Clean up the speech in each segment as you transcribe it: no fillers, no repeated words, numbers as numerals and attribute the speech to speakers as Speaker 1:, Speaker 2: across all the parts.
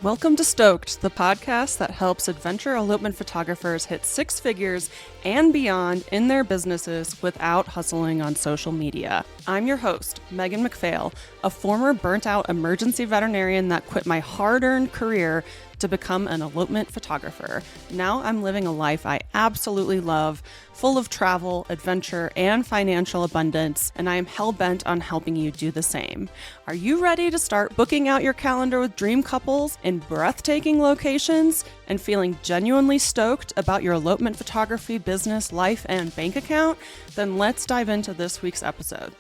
Speaker 1: Welcome to Stoked, the podcast that helps adventure elopement photographers hit six figures and beyond in their businesses without hustling on social media. I'm your host, Megan McPhail, a former burnt-out emergency veterinarian that quit my hard-earned career to become an elopement photographer. Now I'm living a life I absolutely love, full of travel, adventure, and financial abundance, and I am hell-bent on helping you do the same. Are you ready to start booking out your calendar with dream couples in breathtaking locations and feeling genuinely stoked about your elopement photography business, life, and bank account? Then let's dive into this week's episode.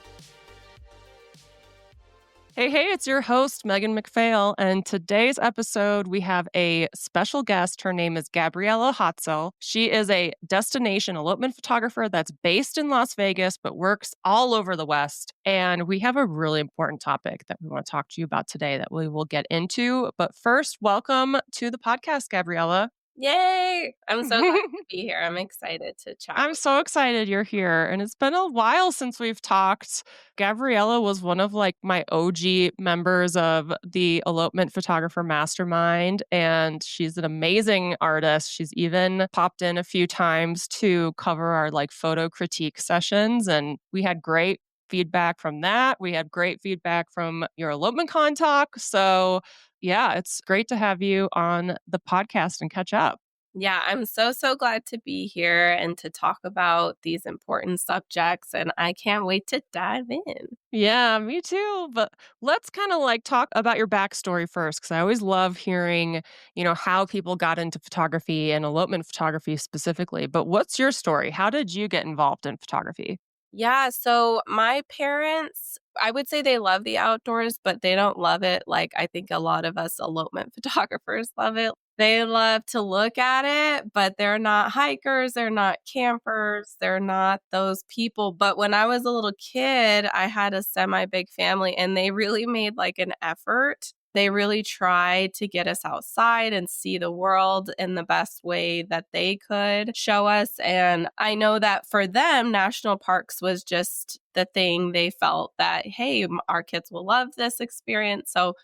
Speaker 1: Hey, it's your host, Megan McPhail, and today's episode, we have a special guest. Her name is Gabriella Hotzel. She is a destination elopement photographer that's based in Las Vegas, but works all over the West. And we have a really important topic that we want to talk to you about today that we will get into. But first, welcome to the podcast, Gabriella.
Speaker 2: Yay! I'm so glad to be here. I'm excited to chat.
Speaker 1: I'm so excited you're here. And it's been a while since we've talked. Gabriella was one of my OG members of the Elopement Photographer Mastermind. And she's an amazing artist. She's even popped in a few times to cover our photo critique sessions. And we had great feedback from that. We had great feedback from your Elopement Con talk. So yeah, it's great to have you on the podcast and catch up.
Speaker 2: Yeah, I'm so glad to be here and to talk about these important subjects. And I can't wait to dive in.
Speaker 1: Yeah, me too. But let's kind of talk about your backstory first, because I always love hearing, how people got into photography and elopement photography specifically. But what's your story? How did you get involved in photography?
Speaker 2: Yeah, so my parents, I would say they love the outdoors, but they don't love it like I think a lot of us elopement photographers love it. They love to look at it, but they're not hikers, they're not campers, they're not those people. But when I was a little kid, I had a semi-big family and they really made an effort. They really tried to get us outside and see the world in the best way that they could show us. And I know that for them, national parks was just the thing they felt that, hey, our kids will love this experience. So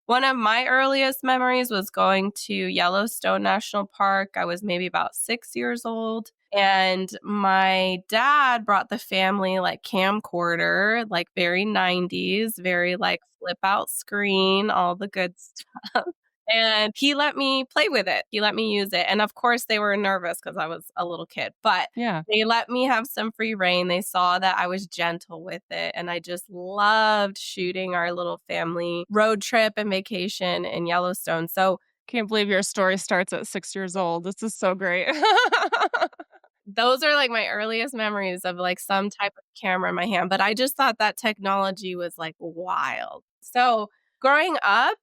Speaker 2: one of my earliest memories was going to Yellowstone National Park. I was maybe about 6 years old. And my dad brought the family camcorder, very 90s, very flip out screen, all the good stuff. And he let me play with it. He let me use it. And of course, they were nervous because I was a little kid, but
Speaker 1: Yeah.
Speaker 2: they let me have some free reign. They saw that I was gentle with it. And I just loved shooting our little family road trip and vacation in Yellowstone. So
Speaker 1: Can't believe your story starts at 6 years old. This is so great.
Speaker 2: those are my earliest memories of some type of camera in my hand. But I just thought that technology was wild. So growing up,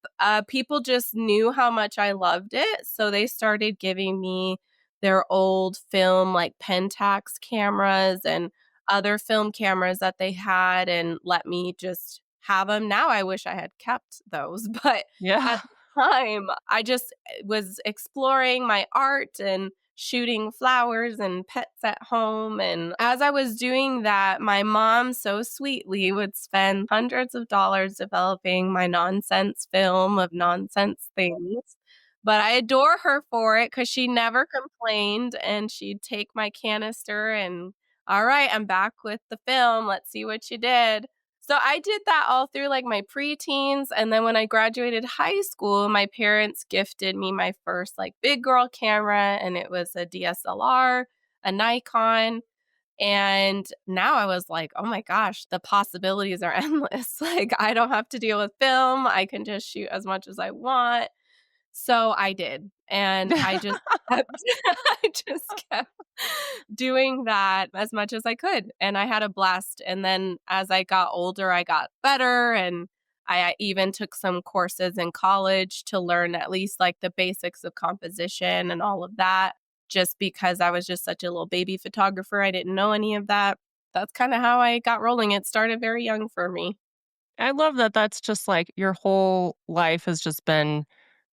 Speaker 2: people just knew how much I loved it. So they started giving me their old film, Pentax cameras and other film cameras that they had and let me just have them. Now I wish I had kept those. But
Speaker 1: Yeah.
Speaker 2: at the time, I just was exploring my art and shooting flowers and pets at home. And as I was doing that, my mom so sweetly would spend hundreds of dollars developing my nonsense film of nonsense things. But I adore her for it because she never complained and she'd take my canister and, all right, I'm back with the film. Let's see what you did. So I did that all through my preteens. And then when I graduated high school, my parents gifted me my first big girl camera. And it was a DSLR, a Nikon. And now I was like, oh my gosh, the possibilities are endless. I don't have to deal with film. I can just shoot as much as I want. So I did. And I just kept, I just kept doing that as much as I could. And I had a blast. And then as I got older, I got better. And I even took some courses in college to learn at least the basics of composition and all of that. Just because I was just such a little baby photographer, I didn't know any of that. That's kind of how I got rolling. It started very young for me.
Speaker 1: I love that that's just your whole life has just been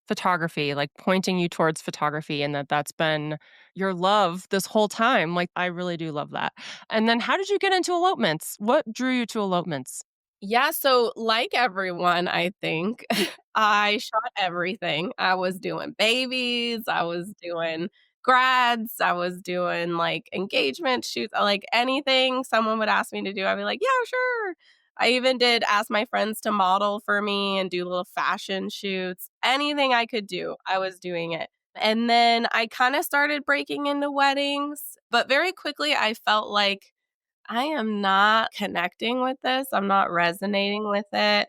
Speaker 1: photography, pointing you towards photography, and that's been your love this whole time. I really do love that. And then how did you get into elopements? What drew you to elopements?
Speaker 2: Yeah, so like everyone, I think, I shot everything. I was doing babies, I was doing grads, I was doing, like, engagement shoots, like, anything someone would ask me to do, I'd be like, "Yeah, sure." I even did ask my friends to model for me and do little fashion shoots. Anything I could do, I was doing it. And then I kinda started breaking into weddings, but very quickly I felt like I am not connecting with this. I'm not resonating with it.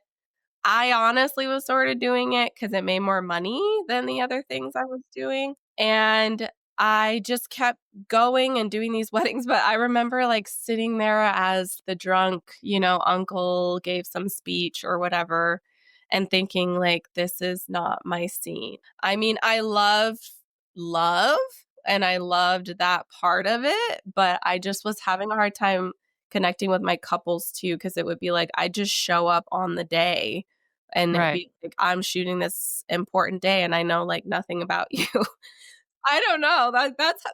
Speaker 2: I honestly was sort of doing it because it made more money than the other things I was doing. And I just kept going and doing these weddings. But I remember like sitting there as the drunk, uncle gave some speech or whatever and thinking, like, this is not my scene. I mean, I love and I loved that part of it, but I just was having a hard time connecting with my couples too, because it would be like I just show up on the day and it'd
Speaker 1: Right.
Speaker 2: be like, I'm shooting this important day and I know like nothing about you. I don't know.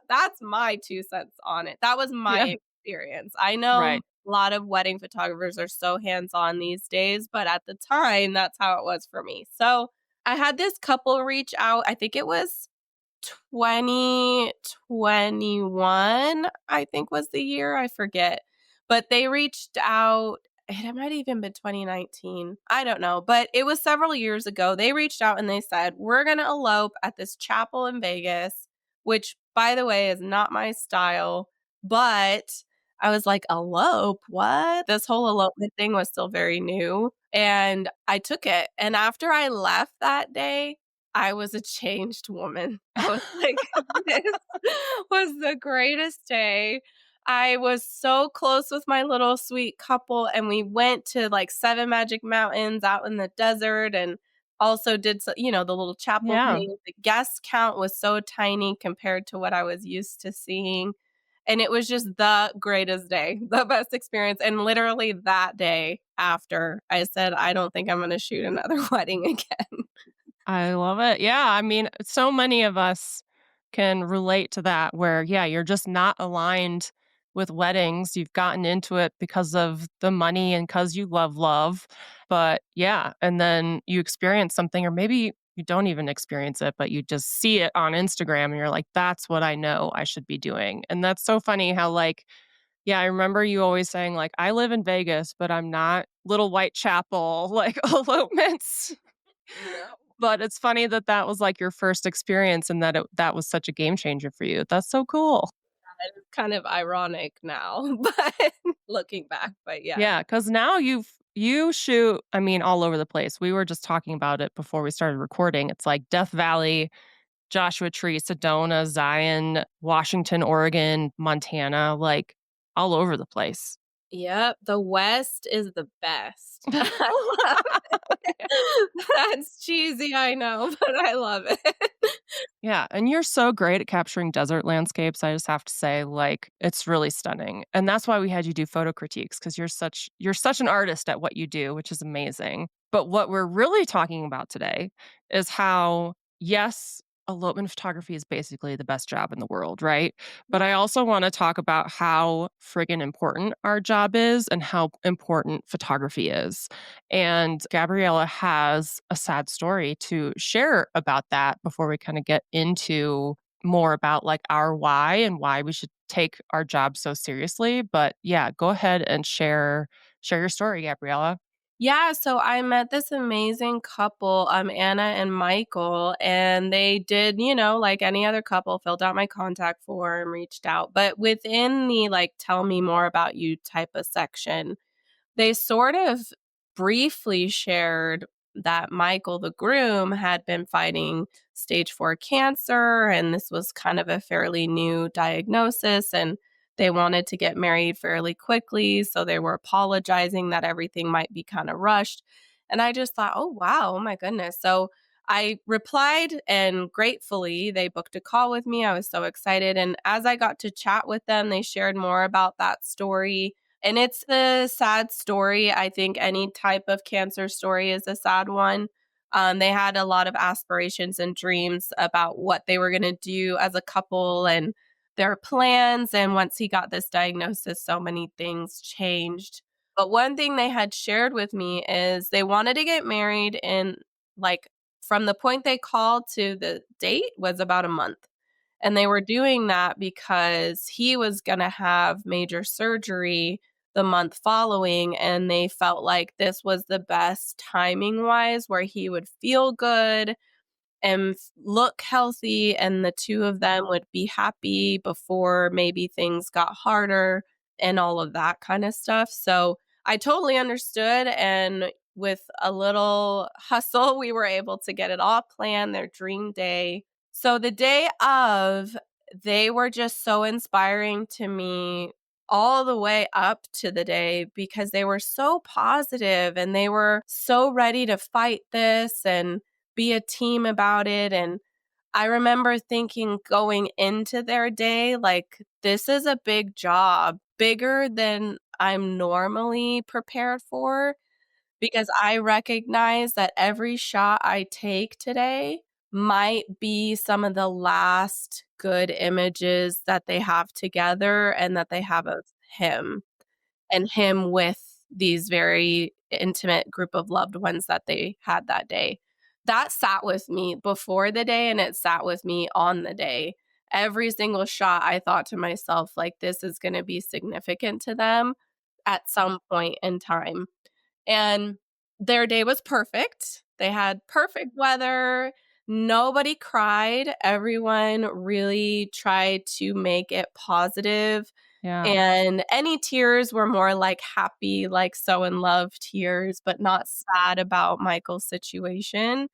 Speaker 2: That's my 2 cents on it. That was
Speaker 1: Yeah.
Speaker 2: my experience. I know
Speaker 1: Right.
Speaker 2: a lot of wedding photographers are so hands-on these days, but at the time, that's how it was for me. So, I had this couple reach out, I think it was 2021, I think was the year, I forget. But they reached out, and it might even been 2019. I don't know, but it was several years ago. They reached out and they said, "We're gonna elope at this chapel in Vegas," which, by the way, is not my style, but I was like, "Elope? What?" This whole elopement thing was still very new, and I took it, and after I left that day, I was a changed woman. I was like, "This was the greatest day." I was so close with my little sweet couple, and we went to, like, 7 Magic Mountains out in the desert and also did the little chapel
Speaker 1: Yeah.
Speaker 2: thing. The guest count was so tiny compared to what I was used to seeing, and it was just the greatest day, the best experience, and literally that day after, I said, "I don't think I'm gonna shoot another wedding again."
Speaker 1: I love it. Yeah, I mean, so many of us can relate to that where, yeah, you're just not aligned with weddings. You've gotten into it because of the money and because you love love. But yeah, and then you experience something, or maybe you don't even experience it, but you just see it on Instagram and you're like, that's what I know I should be doing. And that's so funny how, like, yeah, I remember you always saying, like, I live in Vegas, but I'm not Little Whitechapel, like elopements.
Speaker 2: No.
Speaker 1: But it's funny that that was, like, your first experience and that that was such a game changer for you. That's so cool.
Speaker 2: It's kind of ironic now, but looking back, but yeah.
Speaker 1: Yeah, because now you shoot, I mean, all over the place. We were just talking about it before we started recording. It's like Death Valley, Joshua Tree, Sedona, Zion, Washington, Oregon, Montana, like, all over the place.
Speaker 2: Yep, the West is the best. I love it. That's cheesy, I know, but I love it.
Speaker 1: Yeah, and you're so great at capturing desert landscapes, I just have to say, like, it's really stunning, and that's why we had you do photo critiques because 'cause you're such an artist at what you do, which is amazing. But what we're really talking about today is how, yes, elopement photography is basically the best job in the world, right? But I also wanna talk about how friggin' important our job is and how important photography is. And Gabriella has a sad story to share about that before we kind of get into more about like our why and why we should take our job so seriously. But yeah, go ahead and share your story, Gabriella.
Speaker 2: Yeah, so I met this amazing couple, Anna and Michael, and they did, like any other couple, filled out my contact form, reached out. But within the like, tell me more about you type of section, they sort of briefly shared that Michael, the groom, had been fighting stage 4 cancer, and this was kind of a fairly new diagnosis. And they wanted to get married fairly quickly. So they were apologizing that everything might be kind of rushed. And I just thought, oh, wow, oh my goodness. So I replied, and gratefully, they booked a call with me. I was so excited. And as I got to chat with them, they shared more about that story, and it's a sad story. I think any type of cancer story is a sad one. They had a lot of aspirations and dreams about what they were going to do as a couple and their plans. And once he got this diagnosis, so many things changed. But one thing they had shared with me is they wanted to get married in, like, from the point they called to the date was about a month. And they were doing that because he was gonna have major surgery the month following, and they felt like this was the best timing-wise where he would feel good and look healthy, and the two of them would be happy before maybe things got harder and all of that kind of stuff. So I totally understood. And with a little hustle, we were able to get it all planned, their dream day. So the day of, they were just so inspiring to me all the way up to the day because they were so positive and they were so ready to fight this and be a team about it. And I remember thinking going into their day, like, this is a big job, bigger than I'm normally prepared for, because I recognize that every shot I take today might be some of the last good images that they have together and that they have of him and him with these very intimate group of loved ones that they had that day. That sat with me before the day and it sat with me on the day. Every single shot, I thought to myself, like, this is going to be significant to them at some point in time. And their day was perfect. They had perfect weather. Nobody cried. Everyone really tried to make it positive,
Speaker 1: Yeah.
Speaker 2: and any tears were more like happy, like so in love tears, but not sad about Michael's situation.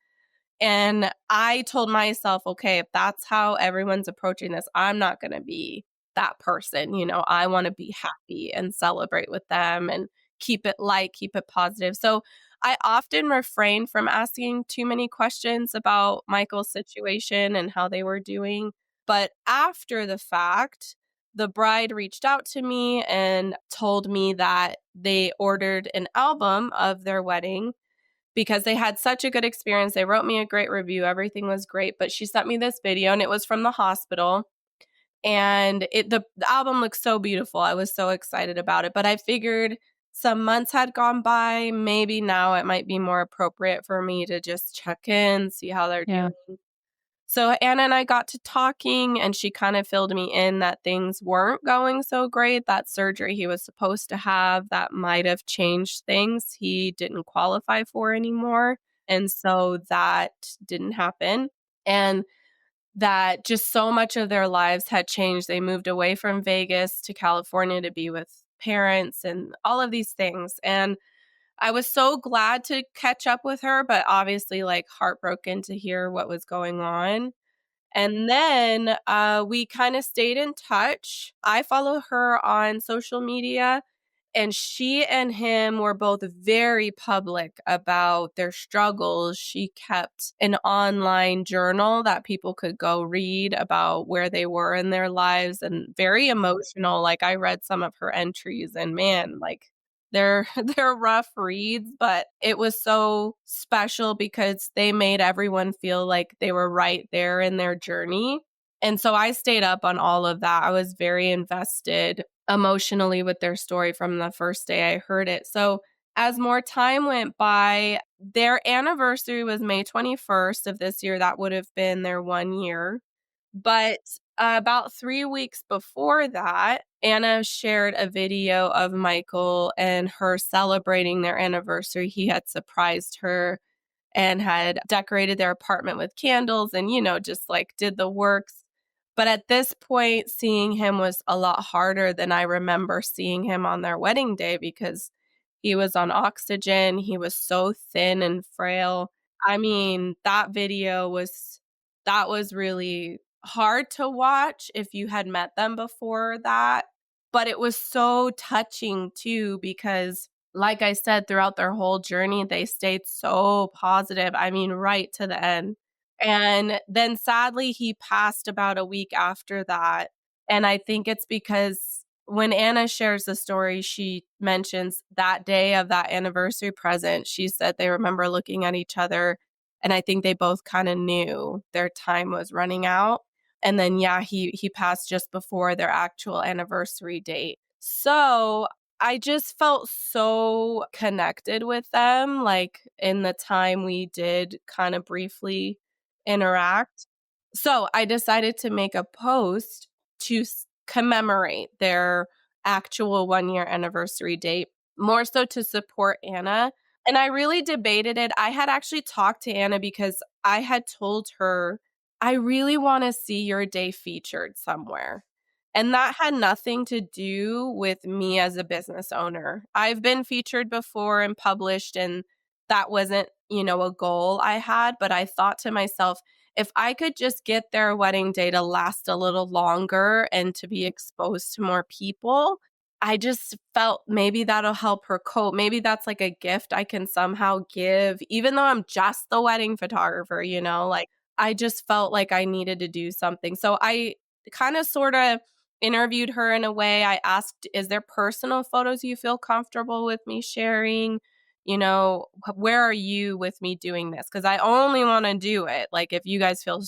Speaker 2: And I told myself, okay, if that's how everyone's approaching this, I'm not going to be that person. I want to be happy and celebrate with them and keep it light, keep it positive. So I often refrain from asking too many questions about Michael's situation and how they were doing. But after the fact, the bride reached out to me and told me that they ordered an album of their wedding because they had such a good experience. They wrote me a great review. Everything was great, but she sent me this video and it was from the hospital. And the album looks so beautiful. I was so excited about it, but I figured some months had gone by. Maybe now it might be more appropriate for me to just check in, see how they're
Speaker 1: Yeah.
Speaker 2: doing. So Anna and I got to talking, and she kind of filled me in that things weren't going so great. That surgery he was supposed to have that might have changed things. He didn't qualify for anymore. And so that didn't happen. And that just so much of their lives had changed. They moved away from Vegas to California to be with parents and all of these things. And I was so glad to catch up with her, but obviously, like, heartbroken to hear what was going on. And then we kind of stayed in touch. I follow her on social media, and she and him were both very public about their struggles. She kept an online journal that people could go read about where they were in their lives, and very emotional. Like, I read some of her entries, and man, like, they're they're rough reads, but it was so special because they made everyone feel like they were right there in their journey. And so I stayed up on all of that. I was very invested emotionally with their story from the first day I heard it. So as more time went by, their anniversary was May 21st of this year. That would have been their 1 year. But about 3 weeks before that, Anna shared a video of Michael and her celebrating their anniversary. He had surprised her and had decorated their apartment with candles and, just like did the works. But at this point, seeing him was a lot harder than I remember seeing him on their wedding day because he was on oxygen. He was so thin and frail. I mean, that was really hard to watch if you had met them before that. But it was so touching too, because like I said, throughout their whole journey, they stayed so positive. I mean, right to the end. And then sadly, he passed about a week after that. And I think it's because when Anna shares the story, she mentions that day of that anniversary present. She said they remember looking at each other, and I think they both kind of knew their time was running out. And then, yeah, he passed just before their actual anniversary date. So I just felt so connected with them, like, in the time we did kind of briefly interact. So, I decided to make a post to commemorate their actual 1-year anniversary date, more so to support Anna. And I really debated it. I had actually talked to Anna because I had told her, "I really wanna see your day featured somewhere." And that had nothing to do with me as a business owner. I've been featured before and published, and that wasn't, a goal I had, but I thought to myself, if I could just get their wedding day to last a little longer and to be exposed to more people, I just felt maybe that'll help her cope. Maybe that's like a gift I can somehow give, even though I'm just the wedding photographer, like I just felt like I needed to do something. So I kind of sort of interviewed her in a way. I asked, is there personal photos you feel comfortable with me sharing? Where are you with me doing this? Because I only want to do it. Like, if you guys feel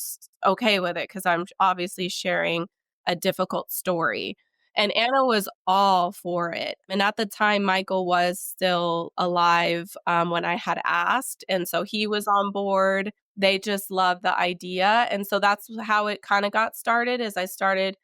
Speaker 2: okay with it, because I'm obviously sharing a difficult story. And Anna was all for it. And at the time, Michael was still alive when I had asked. And so he was on board. They just loved the idea. And so that's how it kind of got started, is I started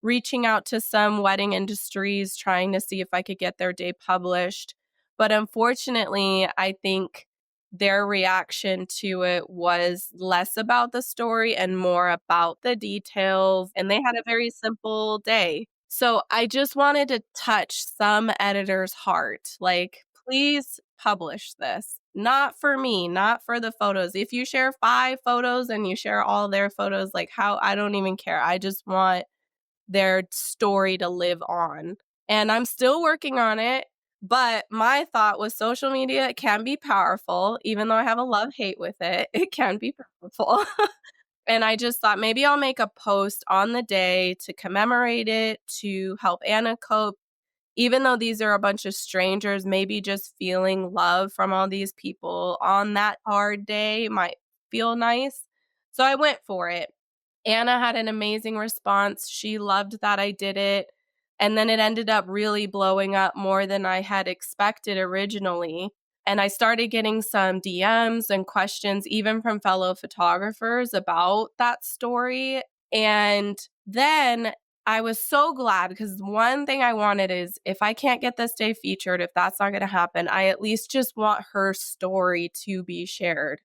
Speaker 2: reaching out to some wedding industries, trying to see if I could get their day published. But unfortunately, I think their reaction to it was less about the story and more about the details. And they had a very simple day. So I just wanted to touch some editor's heart. Like, please publish this. Not for me, not for the photos. If you share 5 photos and you share all their photos, like, how, I don't even care. I just want their story to live on. And I'm still working on it. But my thought was, social media can be powerful, even though I have a love-hate with it. It can be powerful. And I just thought maybe I'll make a post on the day to commemorate it, to help Anna cope. Even though these are a bunch of strangers, maybe just feeling love from all these people on that hard day might feel nice. So I went for it. Anna had an amazing response. She loved that I did it. And then it ended up really blowing up more than I had expected originally. And I started getting some DMs and questions, even from fellow photographers, about that story. And then I was so glad, because one thing I wanted is, if I can't get this day featured, if that's not going to happen, I at least just want her story to be shared.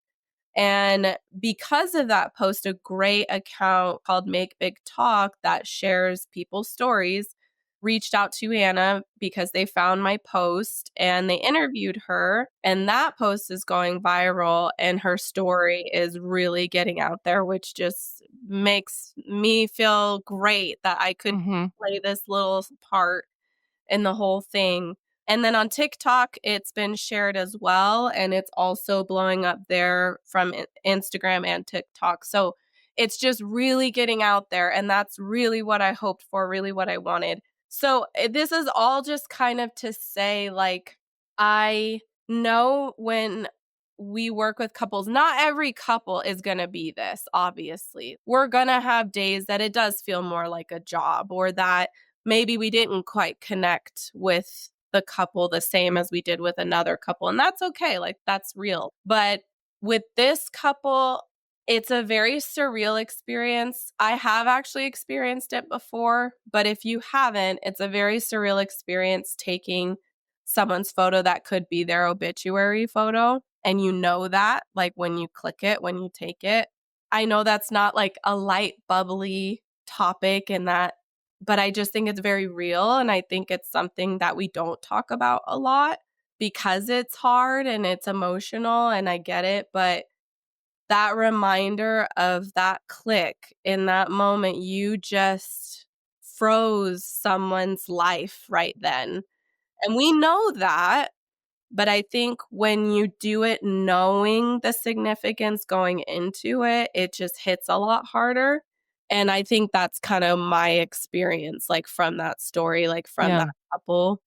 Speaker 2: And because of that post, a great account called Make Big Talk that shares people's stories reached out to Anna because they found my post and they interviewed her. And that post is going viral and her story is really getting out there, which just makes me feel great that I could play this little part in the whole thing. And then on TikTok, it's been shared as well. And it's also blowing up there from Instagram and TikTok. So it's just really getting out there. And that's really what I hoped for, really what I wanted. So this is all just kind of to say, like, I know when we work with couples, not every couple is going to be this, obviously. We're going to have days that it does feel more like a job, or that maybe we didn't quite connect with the couple the same as we did with another couple. And that's okay. Like, that's real. But with this couple, it's a very surreal experience. I have actually experienced it before, but if you haven't, it's a very surreal experience taking someone's photo that could be their obituary photo. And that, like, when you click it, when you take it, I know that's not like a light, bubbly topic, and that, but I just think it's very real. And I think it's something that we don't talk about a lot because it's hard and it's emotional, and I get it. But that reminder of that click in that moment, you just froze someone's life right then. And we know that, but I think when you do it knowing the significance going into it, it just hits a lot harder. And I think that's kind of my experience, like, from that story, like, from that couple,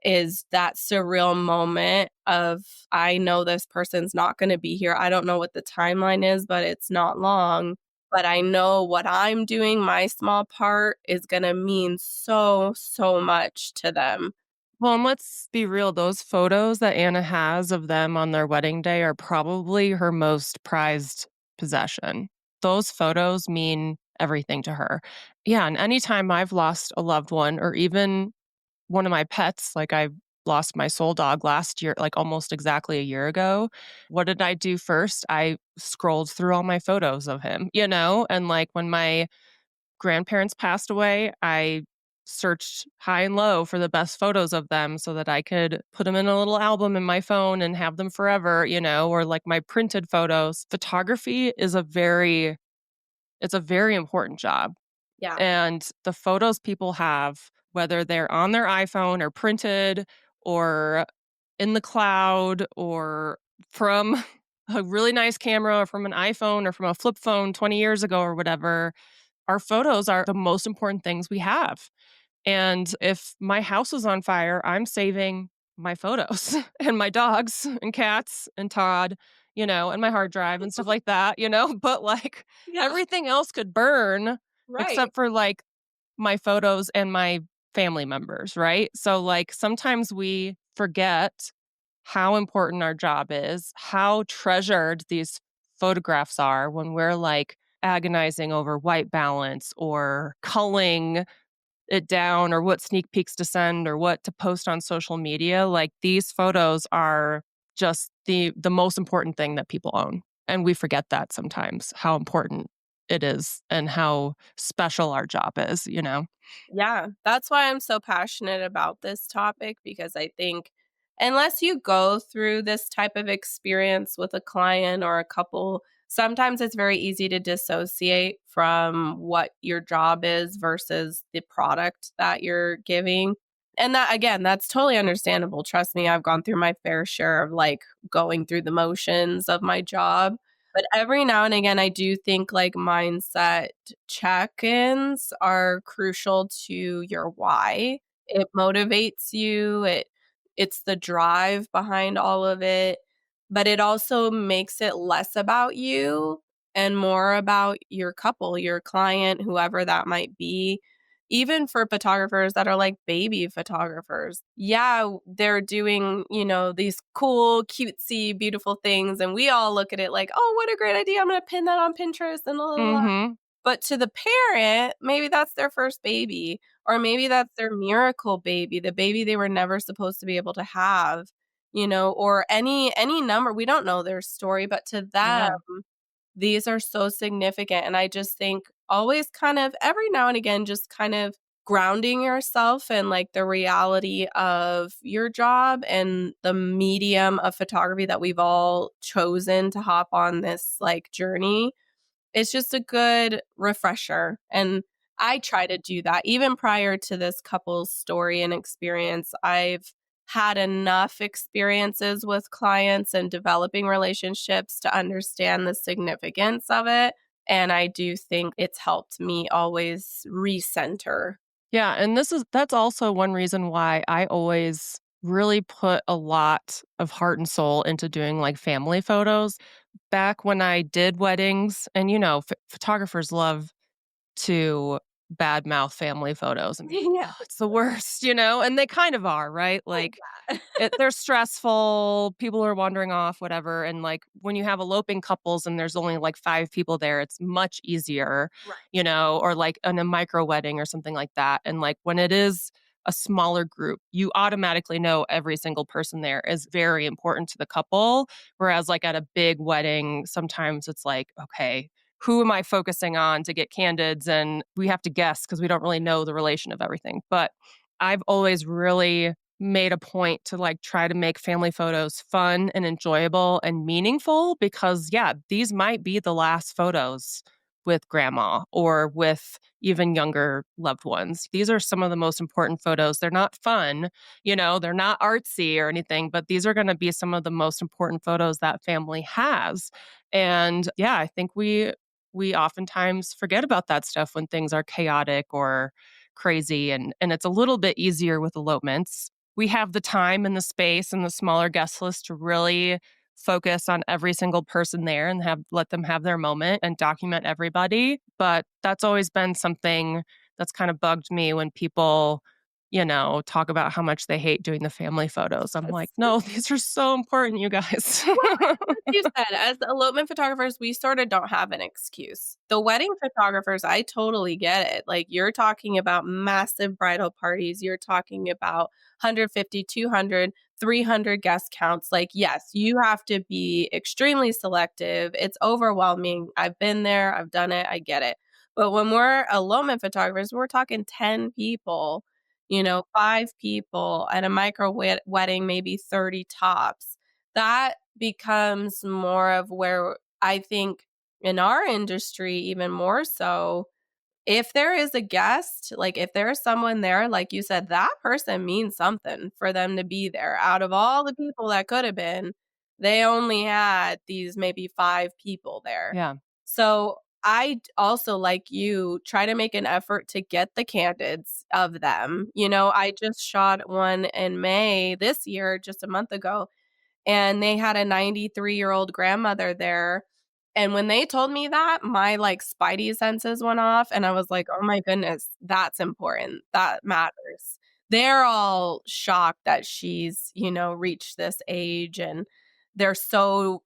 Speaker 2: is that surreal moment of, I know this person's not going to be here. I don't know what the timeline is, but it's not long. But I know what I'm doing, my small part, is going to mean so, so much to them.
Speaker 1: Well, and let's be real, those photos that Anna has of them on their wedding day are probably her most prized possession. Those photos mean everything to her. Yeah, and anytime I've lost a loved one or even one of my pets, like I lost my soul dog last year, like almost exactly a year ago. What did I do first? I scrolled through all my photos of him, and like when my grandparents passed away, I searched high and low for the best photos of them so that I could put them in a little album in my phone and have them forever, or like my printed photos. Photography is it's a very important job.
Speaker 2: Yeah.
Speaker 1: And the photos people have, whether they're on their iPhone or printed or in the cloud or from a really nice camera or from an iPhone or from a flip phone 20 years ago or whatever, our photos are the most important things we have. And if my house is on fire, I'm saving my photos and my dogs and cats and Todd, and my hard drive and stuff like that, but like
Speaker 2: Yeah.
Speaker 1: everything else could burn
Speaker 2: Right.
Speaker 1: except for like my photos and my family members, right? So like sometimes we forget how important our job is, how treasured these photographs are when we're like agonizing over white balance or culling it down or what sneak peeks to send or what to post on social media. Like these photos are just the most important thing that people own. And we forget that sometimes how important it is and how special our job is.
Speaker 2: Yeah, that's why I'm so passionate about this topic because I think unless you go through this type of experience with a client or a couple, sometimes it's very easy to dissociate from what your job is versus the product that you're giving. And that, again, that's totally understandable. Trust me, I've gone through my fair share of like going through the motions of my job. But every now and again, I do think like mindset check ins are crucial to your why. It motivates you, it's the drive behind all of it, but it also makes it less about you and more about your couple, your client, whoever that might be. Even for photographers that are like baby photographers. Yeah, they're doing, these cool, cutesy, beautiful things. And we all look at it like, oh, what a great idea. I'm going to pin that on Pinterest and la, la, la.
Speaker 1: Mhm.
Speaker 2: But to the parent, maybe that's their first baby, or maybe that's their miracle baby, the baby they were never supposed to be able to have, or any number. We don't know their story, but to them,
Speaker 1: Yeah.
Speaker 2: these are so significant. And I just think always kind of every now and again, just kind of grounding yourself in like the reality of your job and the medium of photography that we've all chosen to hop on this like journey. It's just a good refresher. And I try to do that. Even prior to this couple's story and experience, I've had enough experiences with clients and developing relationships to understand the significance of it. And I do think it's helped me always recenter.
Speaker 1: Yeah, and that's also one reason why I always really put a lot of heart and soul into doing like family photos. Back when I did weddings, and photographers love to badmouth family photos and be like,
Speaker 2: Yeah.
Speaker 1: "Oh, it's the worst," and they kind of are, right?
Speaker 2: Oh,
Speaker 1: Like
Speaker 2: yeah.
Speaker 1: they're stressful, people are wandering off, whatever, and, like, when you have eloping couples and there's only, like, 5 people there, it's much easier,
Speaker 2: Right.
Speaker 1: or, like, in a micro wedding or something like that, and, like, when it is a smaller group, you automatically know every single person there is very important to the couple, whereas, like, at a big wedding, sometimes it's like, "Okay, who am I focusing on to get candids?" And we have to guess because we don't really know the relation of everything, but I've always really made a point to like try to make family photos fun and enjoyable and meaningful because yeah, these might be the last photos with grandma or with even younger loved ones. These are some of the most important photos. They're not fun, they're not artsy or anything, but these are going to be some of the most important photos that family has. And yeah, I think we oftentimes forget about that stuff when things are chaotic or crazy and it's a little bit easier with elopements. We have the time and the space and the smaller guest list to really focus on every single person there and have let them have their moment and document everybody. But that's always been something that's kind of bugged me when people, talk about how much they hate doing the family photos. I'm like,
Speaker 2: Yes.
Speaker 1: no, these are so important, you guys.
Speaker 2: Like you said, as elopement photographers, we sort of don't have an excuse. The wedding photographers, I totally get it. Like you're talking about massive bridal parties, you're talking about 150, 200, 300 guest counts. Like, yes, you have to be extremely selective. It's overwhelming. I've been there, I've done it, I get it. But when we're elopement photographers, we're talking 10 people, 5 people at a wedding, maybe 30 tops. That becomes more of where I think in our industry, even more so, if there is a guest, like if there's someone there, like you said, that person means something for them to be there. Out of all the people that could have been, they only had these maybe 5 people there.
Speaker 1: Yeah.
Speaker 2: So also, like you, try to make an effort to get the candids of them. I just shot one in May this year, just a month ago, and they had a 93-year-old grandmother there. And when they told me that, my like spidey senses went off and I was like, "Oh my goodness, that's important. That matters." They're all shocked that she's, reached this age, and they're so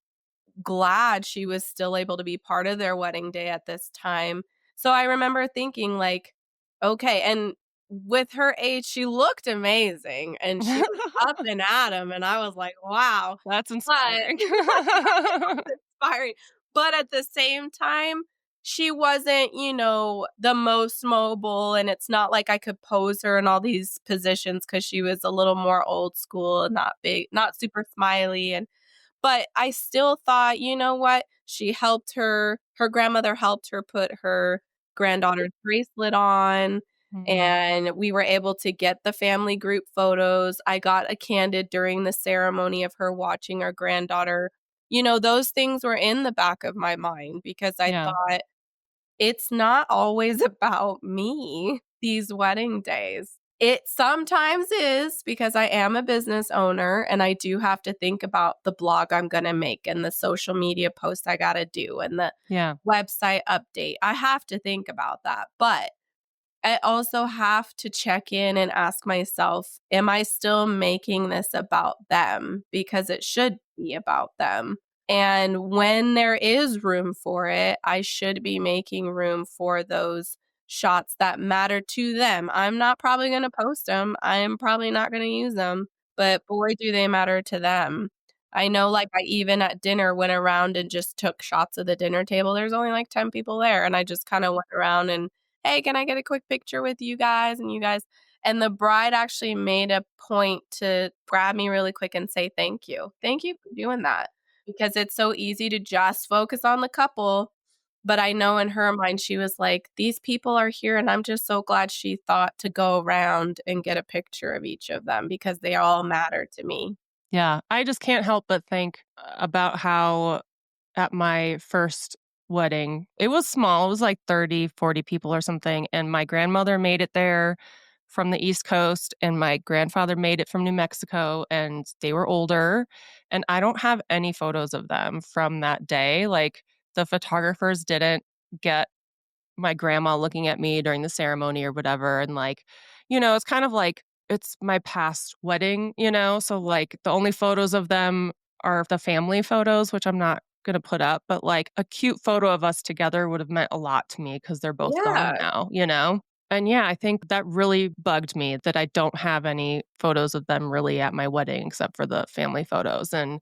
Speaker 2: glad she was still able to be part of their wedding day at this time. So I remember thinking like, okay, and with her age, she looked amazing and she was up and at 'em, and I was like, "Wow."
Speaker 1: That's
Speaker 2: But
Speaker 1: inspiring.
Speaker 2: inspiring. But at the same time, she wasn't, the most mobile, and it's not like I could pose her in all these positions because she was a little more old school and not big, not super smiley, but I still thought, you know what? Her grandmother helped her put her granddaughter's bracelet on,
Speaker 1: Mhm.
Speaker 2: and we were able to get the family group photos. I got a candid during the ceremony of her watching her granddaughter. Those things were in the back of my mind because I
Speaker 1: Yeah.
Speaker 2: thought it's not always about me, these wedding days. It sometimes is because I am a business owner and I do have to think about the blog I'm gonna make and the social media posts I gotta do and the
Speaker 1: Yeah.
Speaker 2: website update. I have to think about that, but I also have to check in and ask myself, am I still making this about them? Because it should be about them. And when there is room for it, I should be making room for those shots that matter to them. I'm not probably going to post them. I am probably not going to use them, but boy, do they matter to them. I know, like, I even at dinner went around and just took shots of the dinner table. There's only like 10 people there. And I just kind of went around and, "Hey, can I get a quick picture with you guys?" And you guys, and the bride actually made a point to grab me really quick and say, "Thank you. Thank you for doing that." Because it's so easy to just focus on the couple. But I know in her mind, she was like, "These people are here." And I'm just so glad she thought to go around and get a picture of each of them because they all matter to me.
Speaker 1: Yeah. I just can't help but think about how at my first wedding, it was small. It was like 30, 40 people or something. And my grandmother made it there from the East Coast, and my grandfather made it from New Mexico, and they were older. And I don't have any photos of them from that day. Like the photographers didn't get my grandma looking at me during the ceremony or whatever. And like, it's kind of like it's my past wedding, So like the only photos of them are the family photos, which I'm not gonna put up, but like a cute photo of us together would have meant a lot to me because they're both gone
Speaker 2: Yeah.
Speaker 1: now. And yeah, I think that really bugged me that I don't have any photos of them really at my wedding except for the family photos. And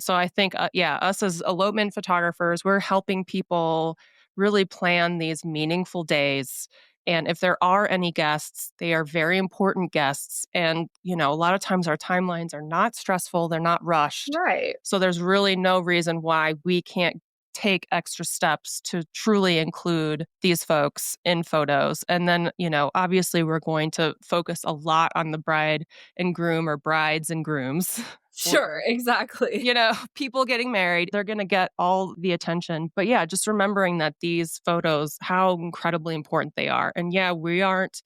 Speaker 1: so I think yeah, us as elopement photographers, we're helping people really plan these meaningful days. And if there are any guests, they are very important guests. And, a lot of times our timelines are not stressful, they're not rushed.
Speaker 2: Right.
Speaker 1: So there's really no reason why we can't take extra steps to truly include these folks in photos. And then, obviously we're going to focus a lot on the bride and groom or brides and grooms.
Speaker 2: Sure, exactly.
Speaker 1: People getting married, they're going to get all the attention. But yeah, just remembering that these photos, how incredibly important they are. And yeah, we aren't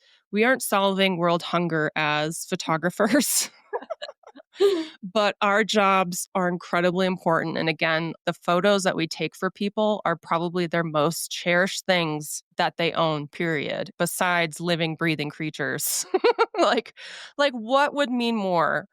Speaker 1: solving world hunger as photographers. But our jobs are incredibly important. And again, the photos that we take for people are probably their most cherished things that they own, period, besides living, breathing creatures. like, like what would mean more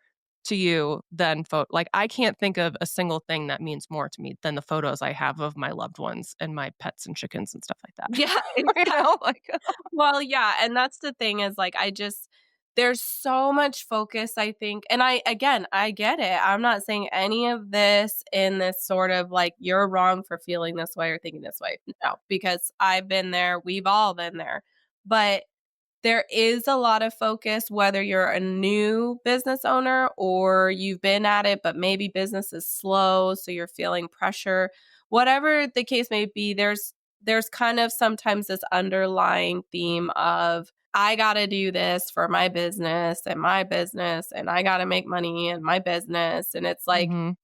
Speaker 1: to you than like I can't think of a single thing that means more to me than the photos I have of my loved ones and my pets and chickens and stuff like
Speaker 2: Yeah,
Speaker 1: that. you know, like
Speaker 2: well, yeah, and that's the thing is, like, I just there's so much focus, I think, and I get it. I'm not saying any of this in this sort of, like, "You're wrong for feeling this way or thinking this way." No, because I've been there, we've all been there. But there is a lot of focus, whether you're a new business owner or you've been at it, but maybe business is slow, so you're feeling pressure. Whatever the case may be, there's kind of sometimes this underlying theme of I got to do this for my business and I got to make money in my business and it's like
Speaker 1: mhm,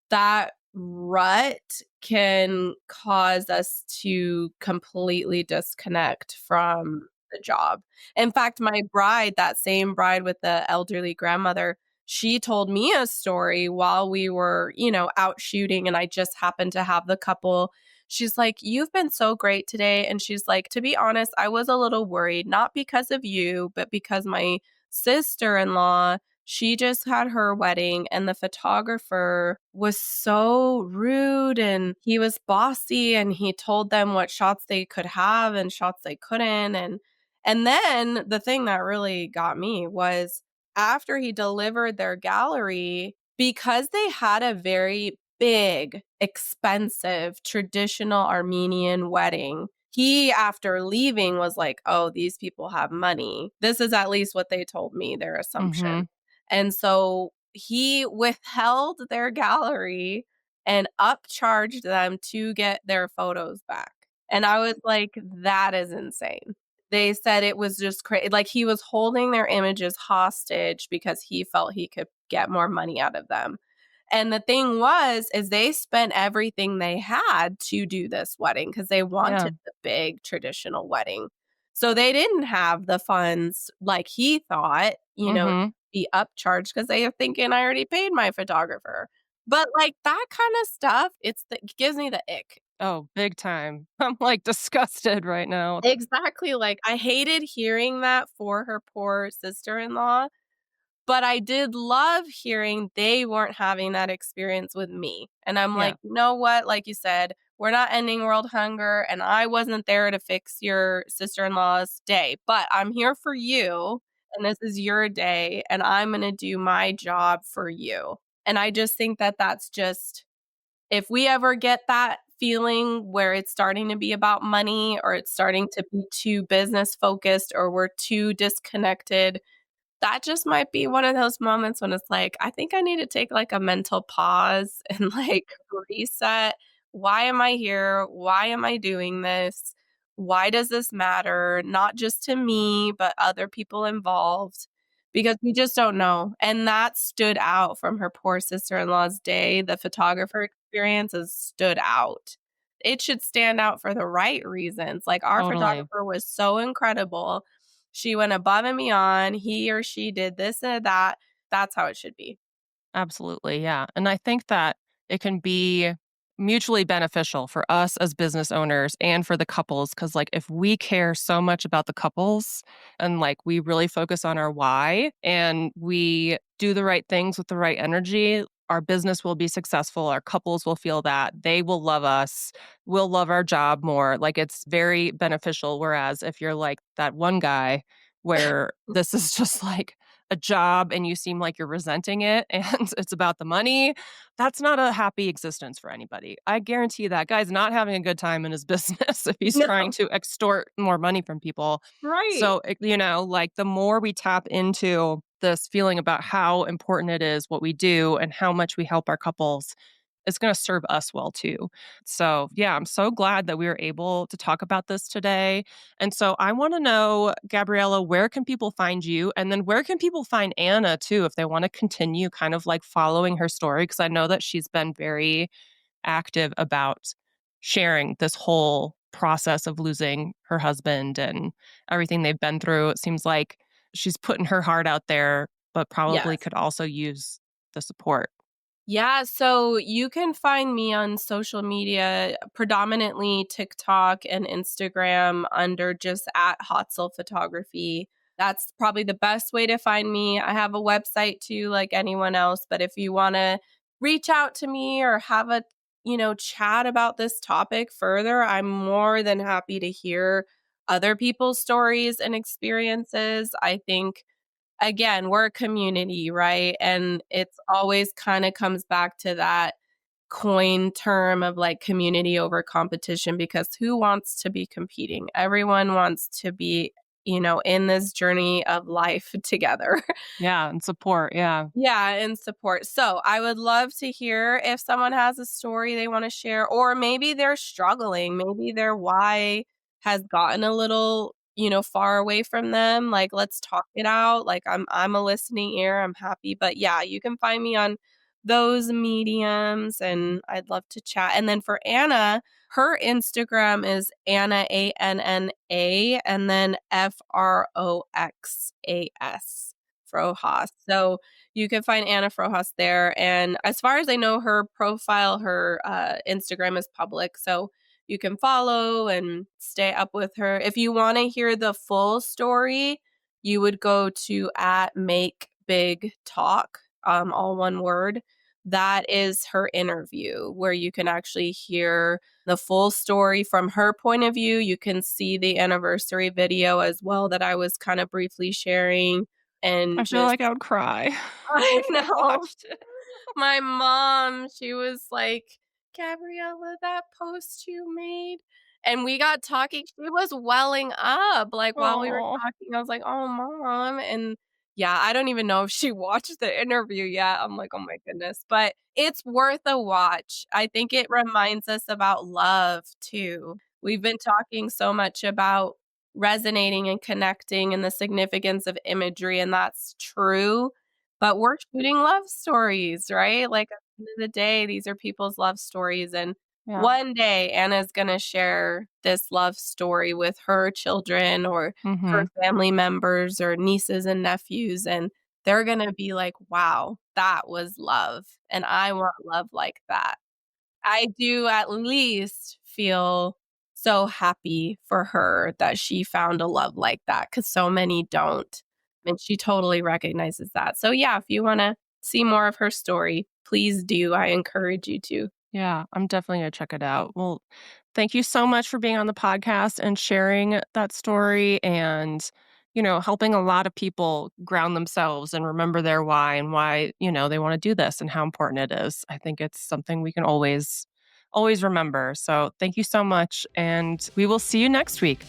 Speaker 2: that rut can cause us to completely disconnect from the job. In fact, my bride, that same bride with the elderly grandmother, she told me a story while we were, out shooting and I just happened to have the couple. She's like, "You've been so great today." And she's like, "To be honest, I was a little worried, not because of you, but because my sister-in-law she just had her wedding and the photographer was so rude and he was bossy and he told them what shots they could have and shots they couldn't and then the thing that really got me was after he delivered their gallery because they had a very big expensive traditional Armenian wedding. He, after leaving, was like, "Oh, these people have money." This is at least what they told me, their
Speaker 1: mhm.
Speaker 2: assumption. And so he withheld their gallery and upcharged them to get their photos back. And I was like, that is insane. They said it was just crazy. Like he was holding their images hostage because he felt he could get more money out of them. And the thing was, is they spent everything they had to do this wedding because they
Speaker 1: Yeah.
Speaker 2: wanted the big traditional wedding. So they didn't have the funds like he thought,
Speaker 1: Mhm.
Speaker 2: be upcharged because they are thinking I already paid my photographer. But like that kind of stuff, it gives me the ick.
Speaker 1: Oh, big time. I'm, like, disgusted right now.
Speaker 2: Exactly. Like I hated hearing that for her poor sister-in-law. But I did love hearing they weren't having that experience with me. And I'm
Speaker 1: Yeah,
Speaker 2: like, "You know what? Like you said, we're not ending world hunger, and I wasn't there to fix your sister-in-law's day, but I'm here for you, and this is your day, and I'm gonna do my job for you." And I just think that that's just if we ever get that feeling where it's starting to be about money or it's starting to be too business focused or we're too disconnected that just might be one of those moments when it's like, I think I need to take like a mental pause and like reset. Why am I here? Why am I doing this? Why does this matter? Not just to me, but other people involved. Because we just don't know. And that stood out from her poor sister in law's day. The photographer experience has stood out. It should stand out for the right reasons. Like our
Speaker 1: totally.
Speaker 2: photographer was so incredible she went above and beyond. He or she did this and that. That's how it should be.
Speaker 1: Absolutely, yeah, and I think that it can be mutually beneficial for us as business owners and for the couples. Because, like, if we care so much about the couples and, like, we really focus on our why and we do the right things with the right energy, our business will be successful, our couples will feel that, they will love us, we'll love our job more, like, it's very beneficial, whereas if you're like that one guy where this is just, like, a job and you seem like you're resenting it and it's about the money, that's not a happy existence for anybody. I guarantee that guy's not having a good time in his business if he's trying
Speaker 2: No.
Speaker 1: to extort more money from people.
Speaker 2: Right.
Speaker 1: So, like the more we tap into this feeling about how important it is what we do and how much we help our couples, it's going to serve us well too. So, yeah, I'm so glad that we were able to talk about this today. And so, I want to know, Gabriella, where can people find you? And then where can people find Anna too if they want to continue kind of like following her story? Because I know that she's been very active about sharing this whole process of losing her husband and everything they've been through. It seems like she's putting her heart out there, but probably
Speaker 2: Yes.
Speaker 1: could also use the support?
Speaker 2: Yeah, so you can find me on social media, predominantly TikTok and Instagram under just at Hotzel Photography. That's probably the best way to find me. I have a website too, like anyone else, but if you want to reach out to me or have a, chat about this topic further, I'm more than happy to hear other people's stories and experiences. I think again, we're a community, right? And it's always kind of comes back to that coin term of like community over competition because who wants to be competing? Everyone wants to be, in this journey of life together.
Speaker 1: Yeah, and support. Yeah.
Speaker 2: Yeah, and support. So I would love to hear if someone has a story they want to share, or maybe they're struggling. Maybe their why has gotten a little, far away from them. Like, let's talk it out. Like, I'm a listening ear. I'm happy. But yeah, you can find me on those mediums, and I'd love to chat. And then for Anna, her Instagram is Anna ANNA and then FROXAS. Frohas. So you can find Anna Frohas there. And as far as I know, her profile, her Instagram is public. So you can follow and stay up with her. If you want to hear the full story, you would go to at Make Big Talk, all one word. That is her interview where you can actually hear the full story from her point of view. You can see the anniversary video as well that I was kind of briefly sharing. And
Speaker 1: I feel
Speaker 2: just
Speaker 1: like I would cry.
Speaker 2: I
Speaker 1: when I
Speaker 2: know.
Speaker 1: watched it.
Speaker 2: My mom, she was like, "Gabriella, that post you made." And we got talking, she was welling up, like, while we were
Speaker 1: Oh,
Speaker 2: talking, I was like, "Oh, mom," and yeah, I don't even know if she watched the interview yet, I'm like, "Oh my goodness," but it's worth a watch. I think it reminds us about love too. We've been talking so much about resonating and connecting and the significance of imagery, and that's true, but we're shooting love stories, right? Like, at the end of the day, these are people's love stories, and
Speaker 1: yeah.
Speaker 2: one day Anna's gonna share this love story with her children or her
Speaker 1: Mhm.
Speaker 2: family members or nieces and nephews, and they're gonna be like, "Wow, that was love, and I want love like that." I do at least feel so happy for her that she found a love like that because so many don't, and she totally recognizes that. So, yeah, if you wanna see more of her story, please do. I encourage you to.
Speaker 1: Yeah, I'm definitely gonna check it out. Well, thank you so much for being on the podcast and sharing that story and, helping a lot of people ground themselves and remember their why and why, they want to do this and how important it is. I think it's something we can always remember. So, thank you so much and we will see you next week.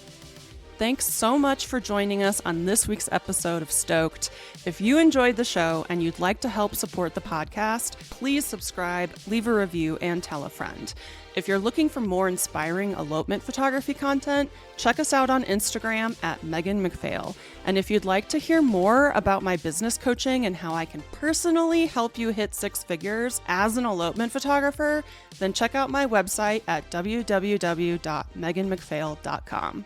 Speaker 1: Thanks so much for joining us on this week's episode of Stoked. If you enjoyed the show and you'd like to help support the podcast, please subscribe, leave a review, and tell a friend. If you're looking for more inspiring elopement photography content, check us out on Instagram at Megan McPhail. And if you'd like to hear more about my business coaching and how I can personally help you hit six figures as an elopement photographer, then check out my website at www.meganmcphail.com.